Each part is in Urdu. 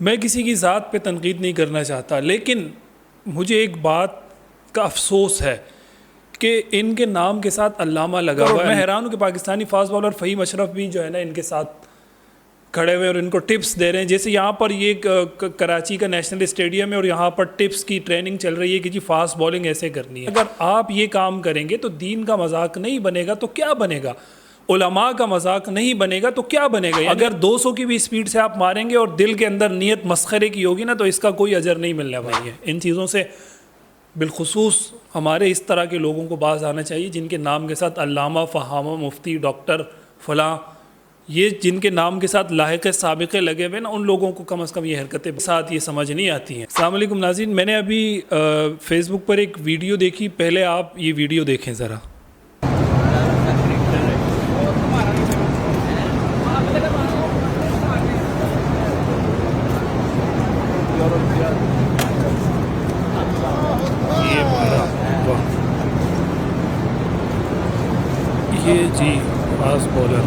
میں کسی کی ذات پہ تنقید نہیں کرنا چاہتا، لیکن مجھے ایک بات کا افسوس ہے کہ ان کے نام کے ساتھ علامہ لگا ہوا ہے۔ میں حیران ہوں کہ پاکستانی فاسٹ بالر فہیم اشرف بھی جو ہے نا ان کے ساتھ کھڑے ہوئے اور ان کو ٹپس دے رہے ہیں۔ جیسے یہاں پر یہ کراچی کا نیشنل اسٹیڈیم ہے اور یہاں پر ٹپس کی ٹریننگ چل رہی ہے کہ جی فاسٹ بالنگ ایسے کرنی ہے۔ اگر آپ یہ کام کریں گے تو دین کا مذاق نہیں بنے گا تو کیا بنے گا؟ علماء کا مذاق نہیں بنے گا تو کیا بنے گا؟ اگر 200 کی بھی اسپیڈ سے آپ ماریں گے اور دل کے اندر نیت مسخرے کی ہوگی نا تو اس کا کوئی اجر نہیں ملنے والی ہے۔ ان چیزوں سے بالخصوص ہمارے اس طرح کے لوگوں کو باز آنا چاہیے جن کے نام کے ساتھ علامہ، فہامہ، مفتی، ڈاکٹر، فلاں، یہ جن کے نام کے ساتھ لاحق سابقے لگے ہوئے نا، ان لوگوں کو کم از کم یہ حرکتیں ساتھ یہ سمجھ نہیں آتی ہیں۔ السلام علیکم ناظرین، میں نے ابھی فیس بک پر ایک ویڈیو دیکھی، پہلے آپ یہ ویڈیو دیکھیں ذرا۔ یہ جی فاسٹ بالر،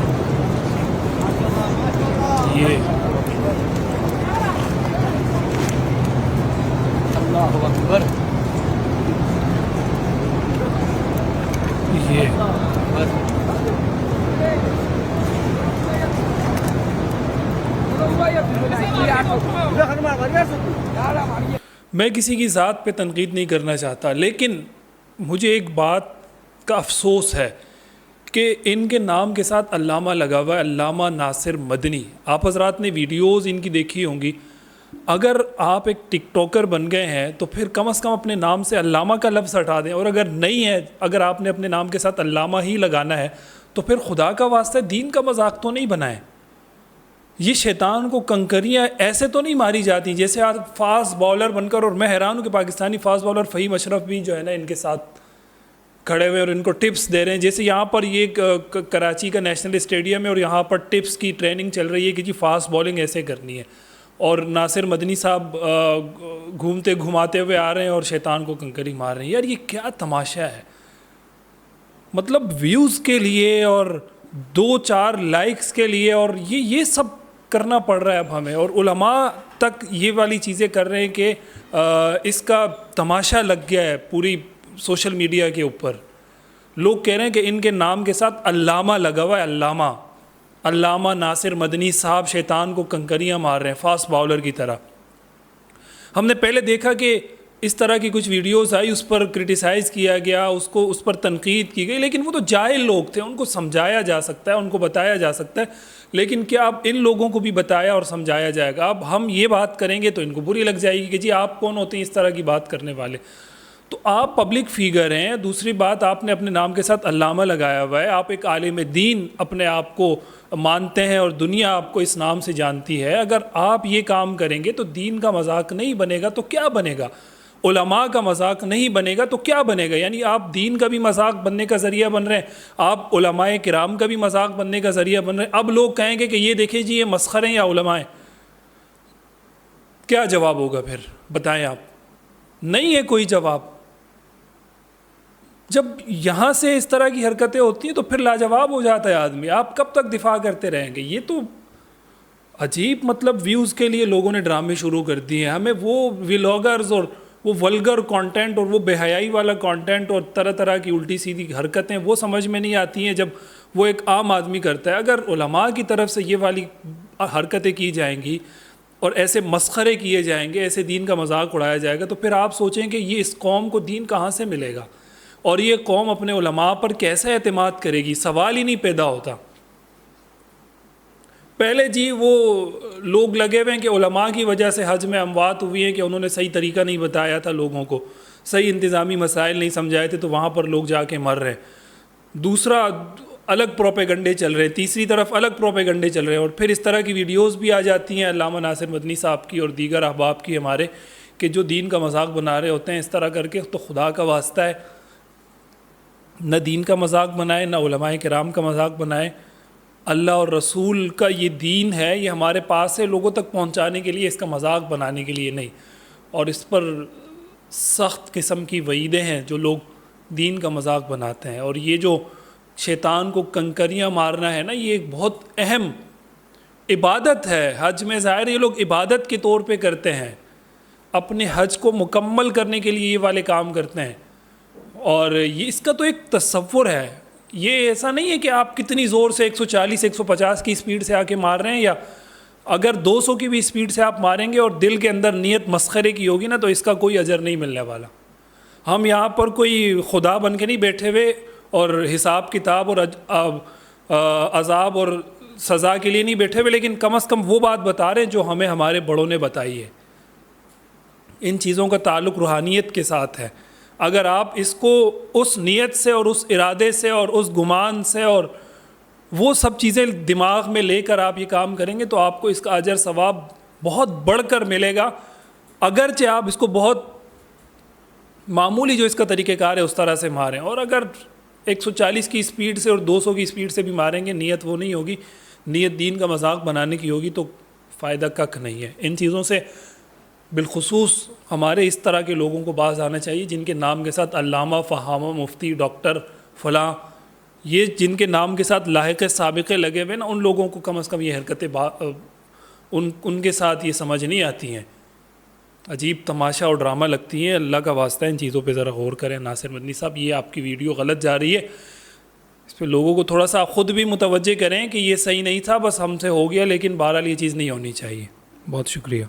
یہ اللہ اکبر، یہ میں کسی کی ذات پہ تنقید نہیں کرنا چاہتا، لیکن مجھے ایک بات کا افسوس ہے کہ ان کے نام کے ساتھ علامہ لگا ہوا ہے، علامہ ناصر مدنی۔ آپ حضرات نے ویڈیوز ان کی دیکھی ہوں گی۔ اگر آپ ایک ٹک ٹاکر بن گئے ہیں تو پھر کم از کم اپنے نام سے علامہ کا لفظ ہٹا دیں، اور اگر نہیں ہے، اگر آپ نے اپنے نام کے ساتھ علامہ ہی لگانا ہے تو پھر خدا کا واسطہ دین کا مذاق تو نہیں بنائیں۔ یہ شیطان کو کنکریاں ایسے تو نہیں ماری جاتی جیسے آپ فاسٹ بالر بن کر، اور میں حیران ہوں کہ پاکستانی فاسٹ بالر فہیم اشرف بھی جو ہے نا ان کے ساتھ کھڑے ہوئے اور ان کو ٹپس دے رہے ہیں۔ جیسے یہاں پر یہ کراچی کا نیشنل اسٹیڈیم ہے اور یہاں پر ٹپس کی ٹریننگ چل رہی ہے کہ جی فاسٹ بالنگ ایسے کرنی ہے، اور ناصر مدنی صاحب گھومتے گھماتے ہوئے آ رہے ہیں اور شیطان کو کنکری مار رہے ہیں۔ یار یہ کیا تماشا ہے؟ مطلب ویوز کے لیے اور 2-4 لائکس کے لیے، اور یہ سب کرنا پڑ رہا ہے اب ہمیں، اور علماء تک یہ والی چیزیں کر رہے ہیں کہ اس کا تماشا لگ گیا ہے پوری سوشل میڈیا کے اوپر۔ لوگ کہہ رہے ہیں کہ ان کے نام کے ساتھ علامہ لگا ہوا ہے، علامہ ناصر مدنی صاحب شیطان کو کنکریاں مار رہے ہیں فاسٹ باؤلر کی طرح۔ ہم نے پہلے دیکھا کہ اس طرح کی کچھ videos I, us per criticise کیا گیا، اس پر تنقید کی گئی، لیکن وہ تو جاہل لوگ تھے، ان کو سمجھایا جا سکتا ہے، ان کو بتایا جا سکتا ہے، لیکن کیا اب ان لوگوں کو بھی بتایا اور سمجھایا جائے گا؟ اب ہم یہ بات کریں گے تو ان کو بری لگ جائے گی کہ جی آپ کون ہوتے ہیں اس طرح کی بات کرنے والے؟ تو آپ پبلک فیگر ہیں۔ دوسری بات، آپ نے اپنے نام کے ساتھ علامہ لگایا ہوا ہے، آپ ایک عالم دین اپنے آپ کو مانتے ہیں اور دنیا آپ کو اس نام سے جانتی ہے۔ اگر آپ یہ کام کریں گے تو دین کا مذاق نہیں بنے گا تو کیا بنے گا؟ علماء کا مذاق نہیں بنے گا تو کیا بنے گا؟ یعنی آپ دین کا بھی مذاق بننے کا ذریعہ بن رہے ہیں، آپ علماء کرام کا بھی مذاق بننے کا ذریعہ بن رہے ہیں۔ اب لوگ کہیں گے کہ یہ دیکھیں جی یہ مسخرے ہیں یا علماء ہیں، کیا جواب ہوگا پھر؟ بتائیں آپ۔ نہیں ہے کوئی جواب۔ جب یہاں سے اس طرح کی حرکتیں ہوتی ہیں تو پھر لاجواب ہو جاتا ہے آدمی۔ آپ کب تک دفاع کرتے رہیں گے؟ یہ تو عجیب، مطلب ویوز کے لیے لوگوں نے ڈرامے شروع کر دیے ہیں۔ ہمیں وہ ولاگرز اور وہ ولگر کانٹینٹ اور وہ بے حیائی والا کانٹینٹ اور طرح طرح کی الٹی سیدھی حرکتیں وہ سمجھ میں نہیں آتی ہیں جب وہ ایک عام آدمی کرتا ہے۔ اگر علماء کی طرف سے یہ والی حرکتیں کی جائیں گی اور ایسے مسخرے کیے جائیں گے، ایسے دین کا مذاق اڑایا جائے گا، تو پھر آپ سوچیں کہ یہ اس قوم کو دین کہاں سے ملے گا، اور یہ قوم اپنے علماء پر کیسے اعتماد کرے گی؟ سوال ہی نہیں پیدا ہوتا۔ پہلے جی وہ لوگ لگے ہوئے ہیں کہ علماء کی وجہ سے حج میں اموات ہوئی ہیں کہ انہوں نے صحیح طریقہ نہیں بتایا تھا لوگوں کو، صحیح انتظامی مسائل نہیں سمجھائے تھے، تو وہاں پر لوگ جا کے مر رہے ہیں۔ دوسرا، الگ پروپیگنڈے چل رہے ہیں، تیسری طرف الگ پروپیگنڈے چل رہے ہیں، اور پھر اس طرح کی ویڈیوز بھی آ جاتی ہیں علامہ ناصر مدنی صاحب کی اور دیگر احباب کی ہمارے، کہ جو دین کا مذاق بنا رہے ہوتے ہیں اس طرح کر کے۔ تو خدا کا واسطہ ہے، نہ دین کا مذاق بنائے، نہ علماء کرام کا مذاق بنائے۔ اللہ اور رسول کا یہ دین ہے، یہ ہمارے پاس ہے لوگوں تک پہنچانے کے لیے، اس کا مذاق بنانے کے لیے نہیں۔ اور اس پر سخت قسم کی وعیدیں ہیں جو لوگ دین کا مذاق بناتے ہیں۔ اور یہ جو شیطان کو کنکریاں مارنا ہے نا، یہ ایک بہت اہم عبادت ہے حج میں، ظاہر یہ لوگ عبادت کے طور پہ کرتے ہیں، اپنے حج کو مکمل کرنے کے لیے یہ والے کام کرتے ہیں، اور یہ اس کا تو ایک تصور ہے، یہ ایسا نہیں ہے کہ آپ کتنی زور سے 140 150 کی اسپیڈ سے آ کے مار رہے ہیں، یا اگر 200 کی بھی اسپیڈ سے آپ ماریں گے اور دل کے اندر نیت مسخرے کی ہوگی نا، تو اس کا کوئی اجر نہیں ملنے والا۔ ہم یہاں پر کوئی خدا بن کے نہیں بیٹھے ہوئے اور حساب کتاب اور عذاب اور سزا کے لیے نہیں بیٹھے ہوئے، لیکن کم از کم وہ بات بتا رہے ہیں جو ہمیں ہمارے بڑوں نے بتائی ہے۔ ان چیزوں کا تعلق روحانیت کے ساتھ ہے۔ اگر آپ اس کو اس نیت سے اور اس ارادے سے اور اس گمان سے اور وہ سب چیزیں دماغ میں لے کر آپ یہ کام کریں گے، تو آپ کو اس کا اجر ثواب بہت بڑھ کر ملے گا، اگرچہ آپ اس کو بہت معمولی جو اس کا طریقہ کار ہے اس طرح سے ماریں۔ اور اگر 140 کی اسپیڈ سے اور 200 کی اسپیڈ سے بھی ماریں گے، نیت وہ نہیں ہوگی، نیت دین کا مذاق بنانے کی ہوگی، تو فائدہ کک نہیں ہے۔ ان چیزوں سے بالخصوص ہمارے اس طرح کے لوگوں کو باز آنا چاہیے، جن کے نام کے ساتھ علامہ، فہامہ، مفتی، ڈاکٹر، فلاں، یہ جن کے نام کے ساتھ لاحق سابقے لگے ہوئے نا، ان لوگوں کو کم از کم یہ حرکتیں ان کے ساتھ یہ سمجھ نہیں آتی ہیں، عجیب تماشا اور ڈرامہ لگتی ہیں۔ اللہ کا واسطہ ان چیزوں پہ ذرا غور کریں۔ ناصر مدنی صاحب، یہ آپ کی ویڈیو غلط جا رہی ہے، اس پہ لوگوں کو تھوڑا سا آپ خود بھی متوجہ کریں کہ یہ صحیح نہیں تھا، بس ہم سے ہو گیا، لیکن بہرحال یہ چیز نہیں ہونی چاہیے۔ بہت شکریہ۔